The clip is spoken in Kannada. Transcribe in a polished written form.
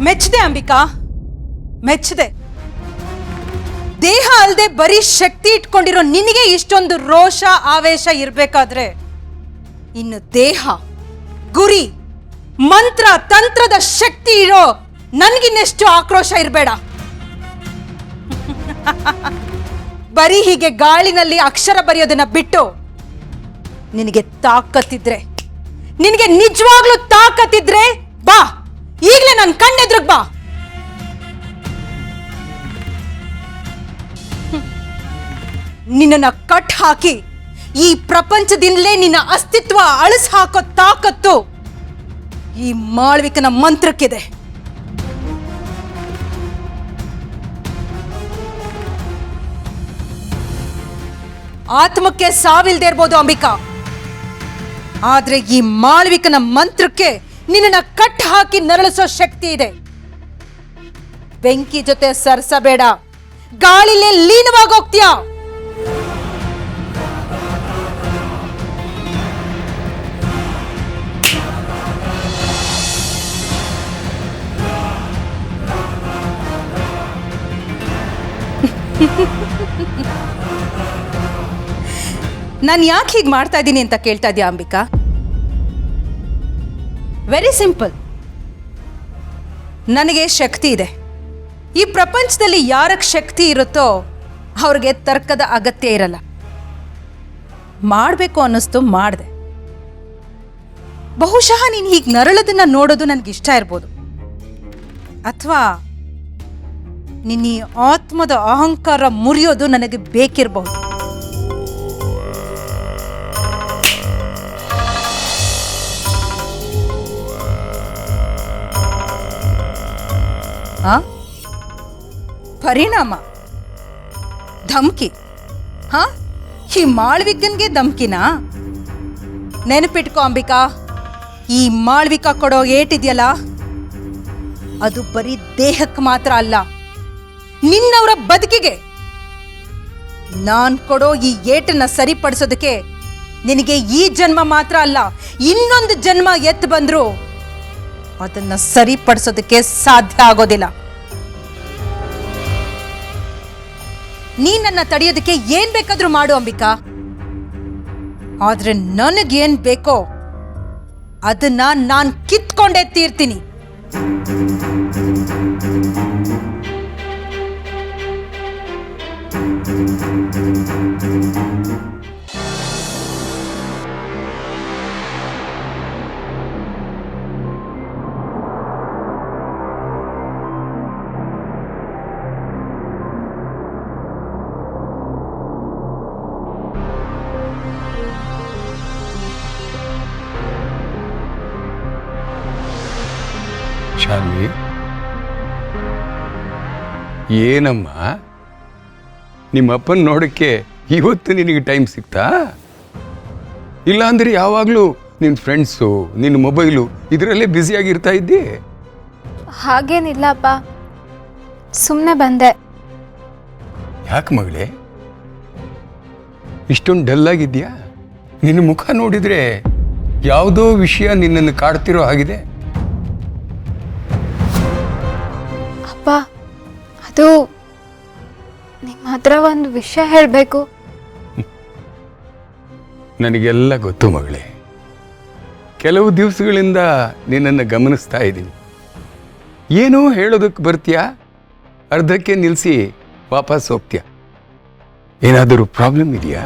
ಮೆಚ್ಚದೆ ಅಂಬಿಕಾ, ಮೆಚ್ಚದೆ. ದೇಹ ಅಲ್ಲದೆ ಬರೀ ಶಕ್ತಿ ಇಟ್ಕೊಂಡಿರೋ ನಿನಗೆ ಇಷ್ಟೊಂದು ರೋಷ ಆವೇಶ ಇರಬೇಕಾದ್ರೆ ಇನ್ನು ದೇಹ, ಗುರಿ, ಮಂತ್ರ ತಂತ್ರದ ಶಕ್ತಿ ಇರೋ ನನಗಿನ್ನೆಷ್ಟು ಆಕ್ರೋಶ ಇರಬೇಡ. ಬರೀ ಹೀಗೆ ಗಾಳಿನಲ್ಲಿ ಅಕ್ಷರ ಬರೆಯೋದನ್ನ ಬಿಟ್ಟು ನಿನಗೆ ತಾಕತ್ತಿದ್ರೆ, ನಿನಗೆ ನಿಜವಾಗ್ಲೂ ತಾಕತ್ತಿದ್ರೆ ಬಾ, ಈಗಲೇ ನನ್ನ ಕಣ್ಣೆದ್ರಿಗೆ ಬಾ. ನಿನ್ನನ್ನ ಕಟ್ ಹಾಕಿ ಈ ಪ್ರಪಂಚದಿಂದಲೇ ನಿನ್ನ ಅಸ್ತಿತ್ವ ಅಳಿಸ್ ಹಾಕೋ ತಾಕತ್ತು ಈ ಮಾಳ್ವಿಕನ ಮಂತ್ರಕ್ಕಿದೆ. ಆತ್ಮಕ್ಕೆ ಸಾವಿಲ್ದೇ ಇರ್ಬೋದು ಅಂಬಿಕಾ, ಆದ್ರೆ ಈ ಮಾಳ್ವಿಕನ ಮಂತ್ರಕ್ಕೆ ನಿನ್ನನ್ನ ಕಟ್ ಹಾಕಿ ನರಳಿಸೋ ಶಕ್ತಿ ಇದೆ. ಬೆಂಕಿ ಜೊತೆ ಸರಸಬೇಡ, ಗಾಳಿಲೇ ಲೀನವಾಗೋಗ್ತೀಯಾ. ನಾನು ಯಾಕೆ ಹೀಗೆ ಮಾಡ್ತಾ ಇದ್ದೀನಿ ಅಂತ ಕೇಳ್ತಾ ಇದೀಯ ಅಂಬಿಕಾ? Very simple. ನನಗೆ ಶಕ್ತಿ ಇದೆ. ಈ ಪ್ರಪಂಚದಲ್ಲಿ ಯಾರಕ್ಕೆ ಶಕ್ತಿ ಇರುತ್ತೋ ಅವ್ರಿಗೆ ತರ್ಕದ ಅಗತ್ಯ ಇರಲ್ಲ. ಮಾಡಬೇಕು ಅನ್ನಿಸ್ತು ಮಾಡಿದೆ. ಬಹುಶಃ ನೀನು ಹೀಗೆ ನರಳೋದನ್ನ ನೋಡೋದು ನನಗಿಷ್ಟ ಇರ್ಬೋದು, ಅಥವಾ ನಿನ್ನ ಈ ಆತ್ಮದ ಅಹಂಕಾರ ಮುರಿಯೋದು ನನಗೆ ಬೇಕಿರಬಹುದು. ಪರಿಣಾಮ, ಧಮ್ಕಿ. ಈ ಮಾಳ್ವಿಕನ್ಗೆ ಧಮ್ಕಿನಾ? ನೆನಪಿಟ್ಕೋ ಅಂಬಿಕಾ, ಈ ಮಾಳ್ವಿಕಾ ಕೊಡೋ ಏಟಿದೆಯಲ್ಲ, ಅದು ಬರೀ ದೇಹಕ್ಕೆ ಮಾತ್ರ ಅಲ್ಲ, ನಿನ್ನವರ ಬದುಕಿಗೆ. ನಾನ್ ಕೊಡೋ ಈ ಏಟನ್ನ ಸರಿಪಡಿಸೋದಕ್ಕೆ ನಿನಗೆ ಈ ಜನ್ಮ ಮಾತ್ರ ಅಲ್ಲ, ಇನ್ನೊಂದು ಜನ್ಮ ಎತ್ತು ಬಂದ್ರು ಅದನ್ನ ಸರಿಪಡಿಸೋದಕ್ಕೆ ಸಾಧ್ಯ ಆಗೋದಿಲ್ಲ. ನೀನನ್ನ ತಡೆಯೋದಕ್ಕೆ ಏನ್ ಬೇಕಾದ್ರೂ ಮಾಡು ಅಂಬಿಕಾ, ಆದ್ರೆ ನನಗೇನ್ ಬೇಕೋ ಅದನ್ನ ನಾನ್ ಕಿತ್ಕೊಂಡೇ ತೀರ್ತೀನಿ. ಶಾನ್ವಿ, ಏನಮ್ಮ ನಿಮ್ಮಪ್ಪನ ನೋಡೋಕ್ಕೆ ಇವತ್ತು ನಿನಗೆ ಟೈಮ್ ಸಿಗ್ತಾ? ಇಲ್ಲಾಂದ್ರೆ ಯಾವಾಗಲೂ ನಿನ್ನ ಫ್ರೆಂಡ್ಸು, ನಿನ್ನ ಮೊಬೈಲು ಇದರಲ್ಲೇ ಬ್ಯುಸಿಯಾಗಿರ್ತಾ ಇದ್ದಿ? ಹಾಗೇನಿಲ್ಲಪ್ಪ, ಸುಮ್ಮನೆ ಬಂದೆ. ಯಾಕೆ ಮಗಳೇ ಇಷ್ಟೊಂದು ಡಲ್ ಆಗಿದ್ಯಾ? ನಿನ್ನ ಮುಖ ನೋಡಿದರೆ ಯಾವುದೋ ವಿಷಯ ನಿನ್ನನ್ನು ಕಾಡ್ತಿರೋ ಹಾಗಿದೆ. ಅಪ್ಪ, ಅದು ನಿಮ್ಮ ಹತ್ರ ಒಂದು ವಿಷಯ ಹೇಳಬೇಕು. ನನಗೆಲ್ಲ ಗೊತ್ತು ಮಗಳೇ, ಕೆಲವು ದಿವಸಗಳಿಂದ ನಿನ್ನನ್ನು ಗಮನಿಸ್ತಾ ಇದ್ದೀನಿ. ಏನೋ ಹೇಳೋದಕ್ಕೆ ಬರ್ತೀಯಾ, ಅರ್ಧಕ್ಕೆ ನಿಲ್ಲಿಸಿ ವಾಪಸ್ ಹೋಗ್ತೀಯ. ಏನಾದರೂ ಪ್ರಾಬ್ಲಮ್ ಇದೆಯಾ?